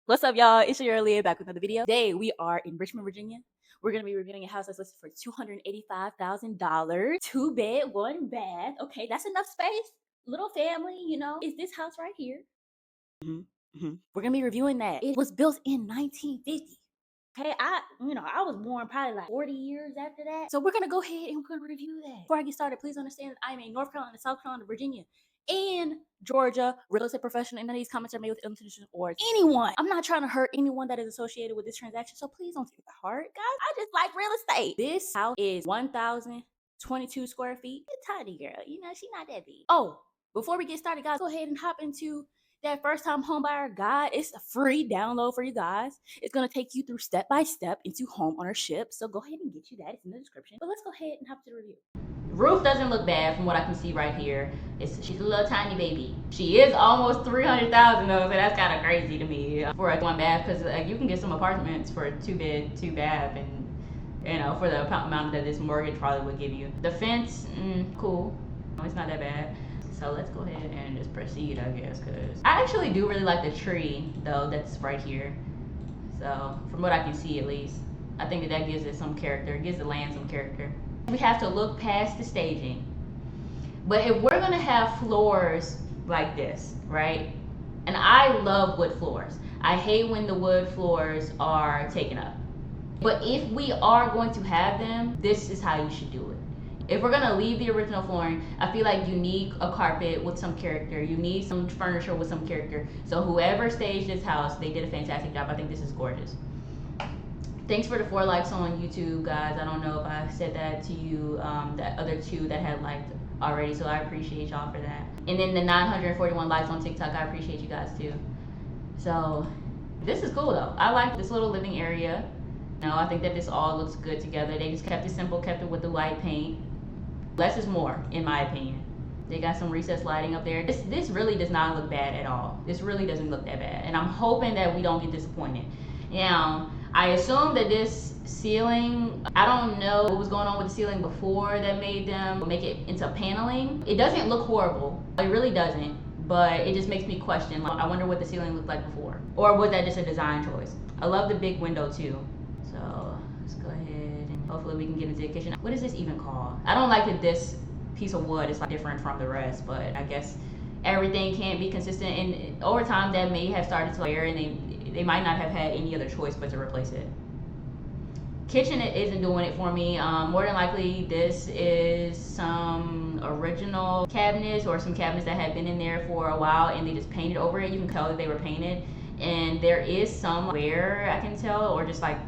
What's up, y'all? It's your Aaliyah back with another video. Today we are in Richmond, Virginia. We're gonna be reviewing a house that's listed for $285,000. 2 bed, 1 bath. Okay, that's enough space. Little family, you know. Is this house right here? We're gonna be reviewing that. It was built in 1950. Okay, I was born probably like 40 years after that. So we're gonna go ahead and we're gonna review that. Before I get started, please understand that I'm a North Carolina, South Carolina, Virginia, and Georgia real estate professional, and none of these comments are made with ill intention or anyone. I'm not trying to hurt anyone that is associated with this transaction, so please don't take it to heart, guys. I just like real estate. This house is 1,022 square feet. A tiny girl, she's not that big. Oh, before we get started, guys, go ahead and hop into that first time homebuyer guide. It's a free download for you guys. It's going to take you through step by step into home ownership. So go ahead and get you that. It's in the description. But let's go ahead and hop to the review. Roof doesn't look bad from what I can see right here. She's a little tiny baby. She is almost $300,000 though, so that's kind of crazy to me for a 1 bath, because you can get some apartments for a 2 bed, 2 bath, and for the amount that this mortgage probably would give you. The fence, cool. It's not that bad. So let's go ahead and just proceed, I guess, because I actually do really like the tree, though, that's right here. So from what I can see, at least, I think that gives it some character. It gives the land some character. We have to look past the staging. But if we're going to have floors like this, right? And I love wood floors. I hate when the wood floors are taken up. But if we are going to have them, this is how you should do it. If we're gonna leave the original flooring, I feel like you need a carpet with some character. You need some furniture with some character. So whoever staged this house, they did a fantastic job. I think this is gorgeous. Thanks for the 4 likes on YouTube, guys. I don't know if I said that to you, that other 2 that had liked already, so I appreciate y'all for that. And then the 941 likes on TikTok, I appreciate you guys too. So this is cool though. I like this little living area. I think that this all looks good together. They just kept it simple, kept it with the white paint. Less is more, in my opinion. They got some recessed lighting up there. This really does not look bad at all. This really doesn't look that bad. And I'm hoping that we don't get disappointed. Now, I assume that this ceiling, I don't know what was going on with the ceiling before that made them make it into paneling. It doesn't look horrible. It really doesn't. But it just makes me question. I wonder what the ceiling looked like before. Or was that just a design choice? I love the big window too. So let's go ahead. Hopefully we can get into the kitchen. What is this even called? I don't like that this piece of wood is like different from the rest, but I guess everything can't be consistent, and over time that may have started to wear, and they might not have had any other choice but to replace it. Kitchen isn't doing it for me. More than likely this is some original cabinets or some cabinets that had been in there for a while and they just painted over it. You can tell that they were painted, and there is some wear, I can tell, or just like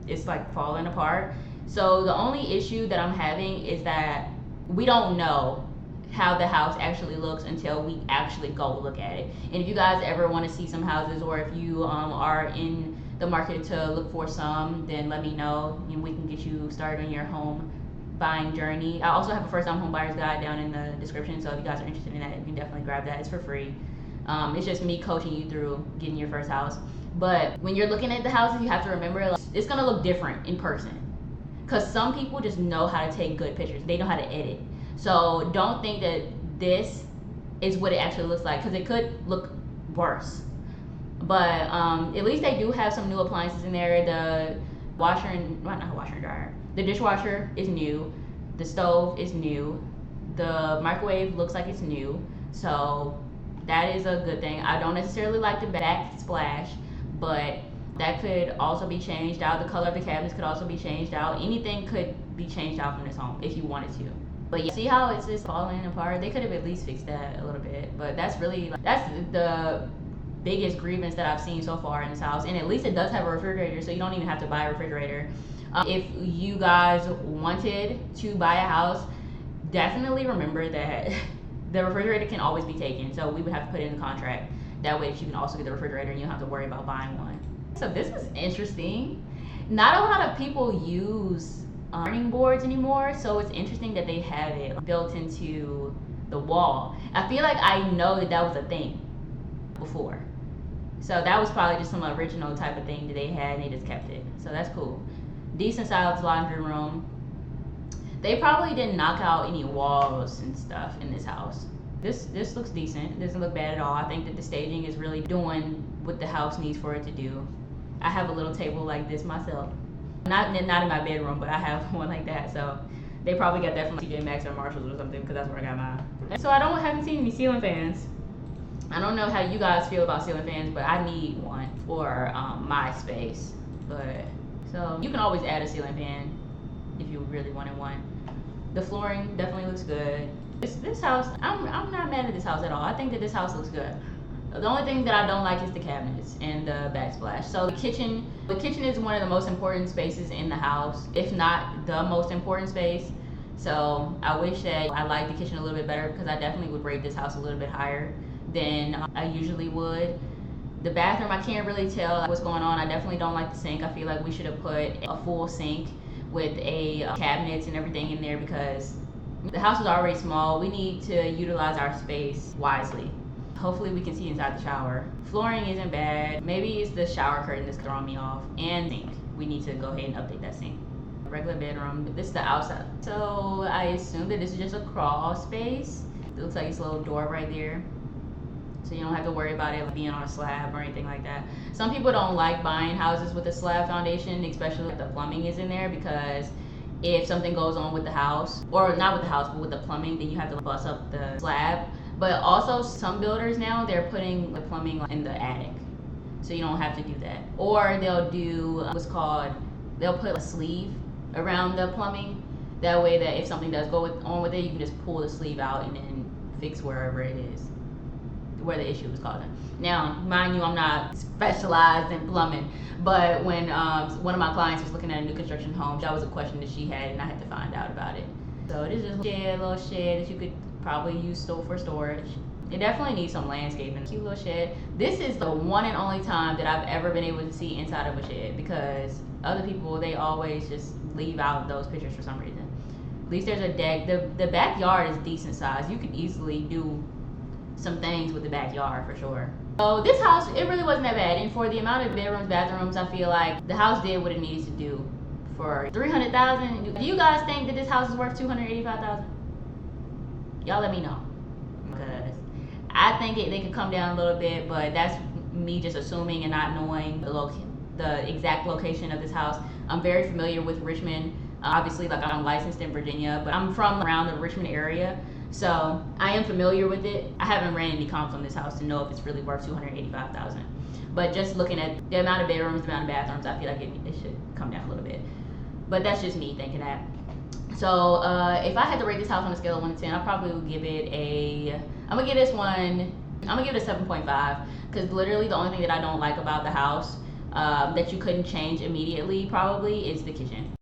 it's like falling apart. So the only issue that I'm having is that we don't know how the house actually looks until we actually go look at it. And if you guys ever want to see some houses, or if you are in the market to look for some, then let me know and we can get you started on your home buying journey. I also have a first time home buyers guide down in the description, so if you guys are interested in that, you can definitely grab that. It's for free. It's just me coaching you through getting your first house. But when you're looking at the houses, you have to remember, like, it's gonna look different in person. Because some people just know how to take good pictures. They know how to edit. So don't think that this is what it actually looks like, because it could look worse. But at least they do have some new appliances in there. The washer and, well, not washer and dryer. The dishwasher is new. The stove is new. The microwave looks like it's new. So that is a good thing. I don't necessarily like the backsplash, but that could also be changed out. The color of the cabinets could also be changed out. Anything could be changed out from this home if you wanted to. But yeah, see how it's just falling apart? They could have at least fixed that a little bit. But that's the biggest grievance that I've seen so far in this house. And at least it does have a refrigerator, so you don't even have to buy a refrigerator. If you guys wanted to buy a house, definitely remember that the refrigerator can always be taken. So we would have to put it in the contract. That way you can also get the refrigerator and you don't have to worry about buying one. So this is interesting. Not a lot of people use ironing boards anymore, so it's interesting that they have it built into the wall. I feel like I know that was a thing before. So that was probably just some original type of thing that they had and they just kept it. So that's cool. Decent sized laundry room. They probably didn't knock out any walls and stuff in this house. This looks decent. It doesn't look bad at all. I think that the staging is really doing what the house needs for it to do. I have a little table like this myself. Not in my bedroom, but I have one like that. So they probably got that from TJ Maxx or Marshalls or something, because that's where I got mine. So haven't seen any ceiling fans. I don't know how you guys feel about ceiling fans, but I need one for my space. But so you can always add a ceiling fan if you really wanted one. The flooring definitely looks good. This house, I'm not mad at this house at all. I think that this house looks good. The only thing that I don't like is the cabinets and the backsplash. So the kitchen is one of the most important spaces in the house, if not the most important space. So I wish that I liked the kitchen a little bit better, because I definitely would rate this house a little bit higher than I usually would. The bathroom, I can't really tell what's going on. I definitely don't like the sink. I feel like we should have put a full sink with cabinets and everything in there, because the house is already small. We need to utilize our space wisely. Hopefully we can see inside the shower. Flooring isn't bad. Maybe it's the shower curtain that's throwing me off. And sink. We need to go ahead and update that sink. Regular bedroom. This is the outside. So I assume that this is just a crawl space. It looks like it's a little door right there. So you don't have to worry about it being on a slab or anything like that. Some people don't like buying houses with a slab foundation, especially if the plumbing is in there, because if something goes on with the house, or not with the house, but with the plumbing, then you have to bust up the slab. But also some builders now, they're putting the plumbing in the attic, so you don't have to do that. Or they'll do they'll put a sleeve around the plumbing. That way that if something does go on with it, you can just pull the sleeve out and then fix wherever it is, where the issue is causing. Now, mind you, I'm not specialized in plumbing, but when one of my clients was looking at a new construction home, that was a question that she had, and I had to find out about it. So it is just a little shed that you could probably use for storage. It definitely needs some landscaping. Cute little shed. This is the one and only time that I've ever been able to see inside of a shed, because other people, they always just leave out those pictures for some reason. At least there's a deck. The backyard is decent size. You could easily do some things with the backyard for sure. So this house, it really wasn't that bad, and for the amount of bedrooms, bathrooms, I feel like the house did what it needs to do for $300,000. Do you guys think that this house is worth $285,000? Y'all let me know, because I think they could come down a little bit, but that's me just assuming and not knowing the exact location of this house. I'm very familiar with Richmond. Obviously, like, I'm licensed in Virginia, but I'm from around the Richmond area. So I am familiar with it. I haven't ran any comps on this house to know if it's really worth $285,000. But just looking at the amount of bedrooms, the amount of bathrooms, I feel like it should come down a little bit. But that's just me thinking that. So if I had to rate this house on a scale of 1 to 10, I probably would give it I'm gonna give it a 7.5, because literally the only thing that I don't like about the house that you couldn't change immediately probably is the kitchen.